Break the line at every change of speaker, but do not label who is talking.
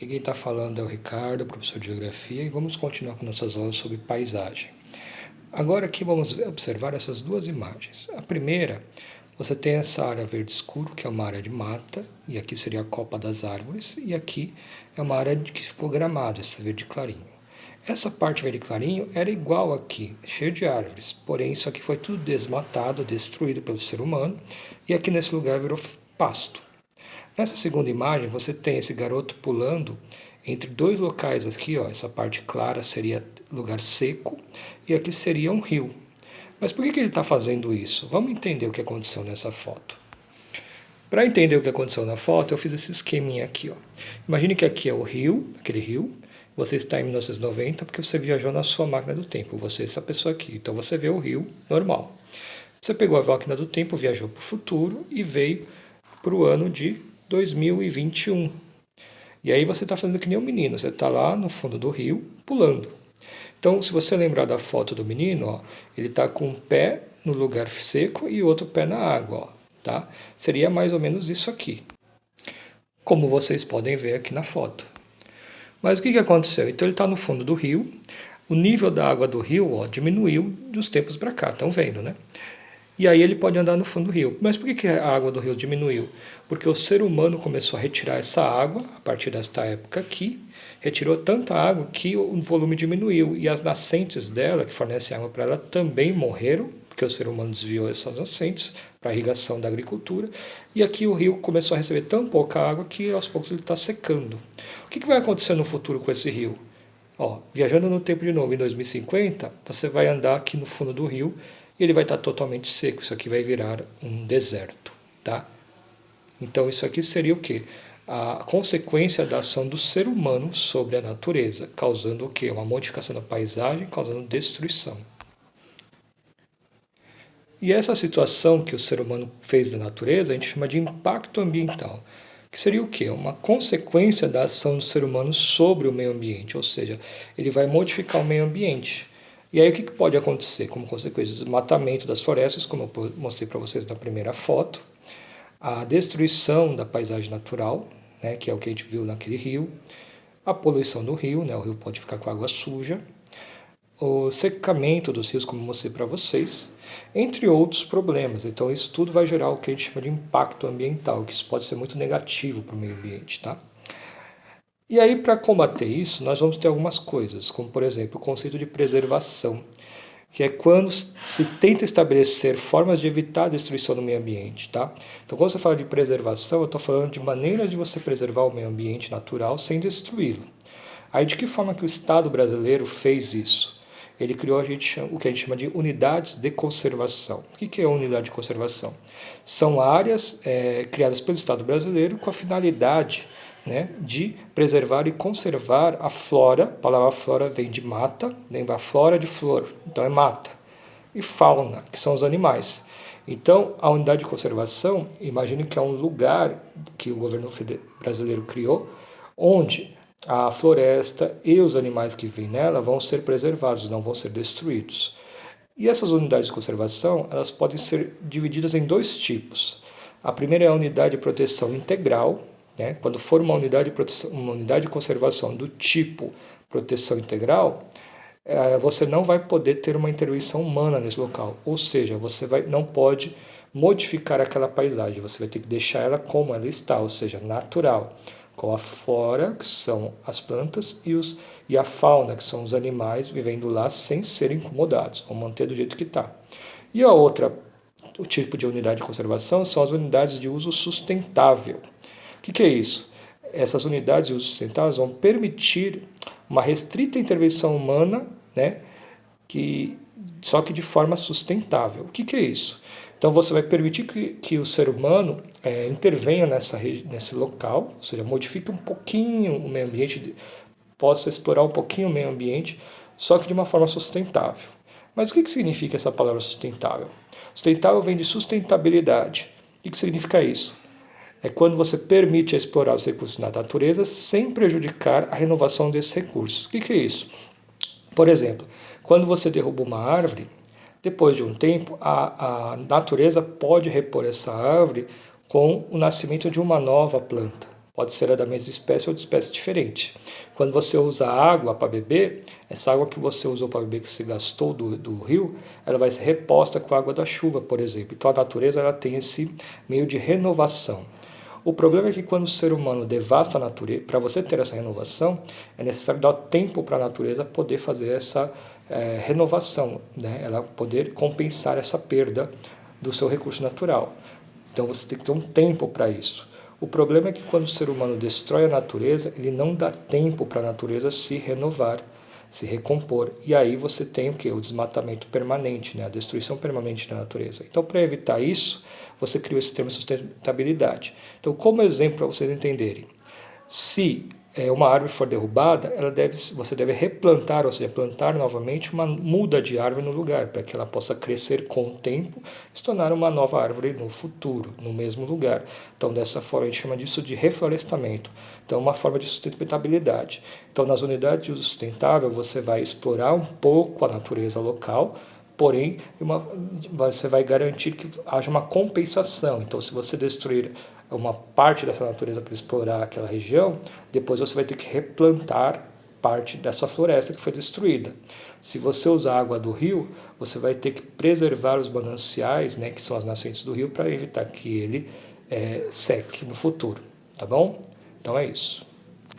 Aqui quem está falando é o Ricardo, professor de Geografia, e vamos continuar com nossas aulas sobre paisagem. Agora aqui vamos observar essas duas imagens. A primeira, você tem essa área verde escuro, que é uma área de mata, e aqui seria a copa das árvores, e aqui é uma área que ficou gramado, esse verde clarinho. Essa parte verde clarinho era igual aqui, cheio de árvores, porém isso aqui foi tudo desmatado, destruído pelo ser humano, e aqui nesse lugar virou pasto. Nessa segunda imagem, você tem esse garoto pulando entre dois locais aqui, ó, essa parte clara seria lugar seco e aqui seria um rio. Mas por que ele está fazendo isso? Vamos entender o que aconteceu nessa foto. Para entender o que aconteceu na foto, eu fiz esse esqueminha aqui. Ó. Imagine que aqui é o rio, aquele rio. Você está em 1990 porque você viajou na sua máquina do tempo. Você é essa pessoa aqui. Então você vê o rio normal. Você pegou a máquina do tempo, viajou para o futuro e veio para o ano de 2021. E aí você está fazendo que nem um menino, você está lá no fundo do rio, pulando. Então, se você lembrar da foto do menino, ó, ele está com um pé no lugar seco e outro pé na água. Ó, tá? Seria mais ou menos isso aqui, como vocês podem ver aqui na foto. Mas o que aconteceu? Então ele está no fundo do rio, o nível da água do rio ó, diminuiu dos tempos para cá, estão vendo, né? E aí ele pode andar no fundo do rio. Mas por que a água do rio diminuiu? Porque o ser humano começou a retirar essa água, a partir desta época aqui, retirou tanta água que o volume diminuiu. E as nascentes dela, que fornecem água para ela, também morreram, porque o ser humano desviou essas nascentes para a irrigação da agricultura. E aqui o rio começou a receber tão pouca água que aos poucos ele está secando. O que vai acontecer no futuro com esse rio? Ó, viajando no tempo de novo, em 2050, você vai andar aqui no fundo do rio e ele vai estar totalmente seco. Isso aqui vai virar um deserto, tá? Então isso aqui seria o quê? A consequência da ação do ser humano sobre a natureza, causando o quê? Uma modificação da paisagem, causando destruição. E essa situação que o ser humano fez da natureza, a gente chama de impacto ambiental, que seria o quê? Uma consequência da ação do ser humano sobre o meio ambiente, ou seja, ele vai modificar o meio ambiente. E aí o que pode acontecer como consequência? O desmatamento das florestas, como eu mostrei para vocês na primeira foto, a destruição da paisagem natural, né, que é o que a gente viu naquele rio, a poluição do rio, né, o rio pode ficar com água suja, o secamento dos rios, como eu mostrei para vocês, entre outros problemas. Então isso tudo vai gerar o que a gente chama de impacto ambiental, que isso pode ser muito negativo para o meio ambiente, tá? E aí, para combater isso, nós vamos ter algumas coisas, como por exemplo o conceito de preservação, que é quando se tenta estabelecer formas de evitar a destruição do meio ambiente, tá? Então, quando você fala de preservação, eu estou falando de maneiras de você preservar o meio ambiente natural sem destruí-lo. Aí, de que forma que o Estado brasileiro fez isso? Ele criou o que a gente chama de unidades de conservação. O que é unidade de conservação? São áreas criadas pelo Estado brasileiro com a finalidade, né, de preservar e conservar a flora. A palavra flora vem de mata, lembra a flora de flor, então é mata. E fauna, que são os animais. Então, a unidade de conservação, imagine que é um lugar que o governo brasileiro criou, onde a floresta e os animais que vivem nela vão ser preservados, não vão ser destruídos. E essas unidades de conservação, elas podem ser divididas em dois tipos. A primeira é a unidade de proteção integral, né? Quando for uma unidade de conservação do tipo proteção integral, você não vai poder ter uma intervenção humana nesse local, ou seja, você não pode modificar aquela paisagem, você vai ter que deixar ela como ela está, ou seja, natural, com a flora, que são as plantas, e a fauna, que são os animais vivendo lá sem serem incomodados, vão manter do jeito que está. E o tipo de unidade de conservação são as unidades de uso sustentável. O que é isso? Essas unidades de uso sustentável vão permitir uma restrita intervenção humana, né, só que de forma sustentável. O que é isso? Então você vai permitir que o ser humano intervenha nesse local, ou seja, modifique um pouquinho o meio ambiente, possa explorar um pouquinho o meio ambiente, só que de uma forma sustentável. Mas o que significa essa palavra sustentável? Sustentável vem de sustentabilidade. O que significa isso? É quando você permite explorar os recursos da natureza sem prejudicar a renovação desses recursos. O que é isso? Por exemplo, quando você derruba uma árvore, depois de um tempo, a natureza pode repor essa árvore com o nascimento de uma nova planta. Pode ser da mesma espécie ou de espécie diferente. Quando você usa água para beber, essa água que você usou para beber, que se gastou do rio, ela vai ser reposta com a água da chuva, por exemplo. Então a natureza ela tem esse meio de renovação. O problema é que quando o ser humano devasta a natureza, para você ter essa renovação, é necessário dar tempo para a natureza poder fazer essa renovação, né? Ela poder compensar essa perda do seu recurso natural. Então você tem que ter um tempo para isso. O problema é que quando o ser humano destrói a natureza, ele não dá tempo para a natureza se renovar, se recompor. E aí você tem o quê? O desmatamento permanente, né? A destruição permanente da natureza. Então, para evitar isso, você criou esse termo de sustentabilidade. Então, como exemplo para vocês entenderem, se uma árvore for derrubada, você deve replantar, ou seja, plantar novamente uma muda de árvore no lugar, para que ela possa crescer com o tempo e se tornar uma nova árvore no futuro, no mesmo lugar. Então, dessa forma, a gente chama disso de reflorestamento. Então, uma forma de sustentabilidade. Então, nas unidades de uso sustentável, você vai explorar um pouco a natureza local, porém, você vai garantir que haja uma compensação. Então, se você destruir uma parte dessa natureza para explorar aquela região, depois você vai ter que replantar parte dessa floresta que foi destruída. Se você usar a água do rio, você vai ter que preservar os mananciais, né, que são as nascentes do rio, para evitar que ele seque no futuro, tá bom? Então é isso.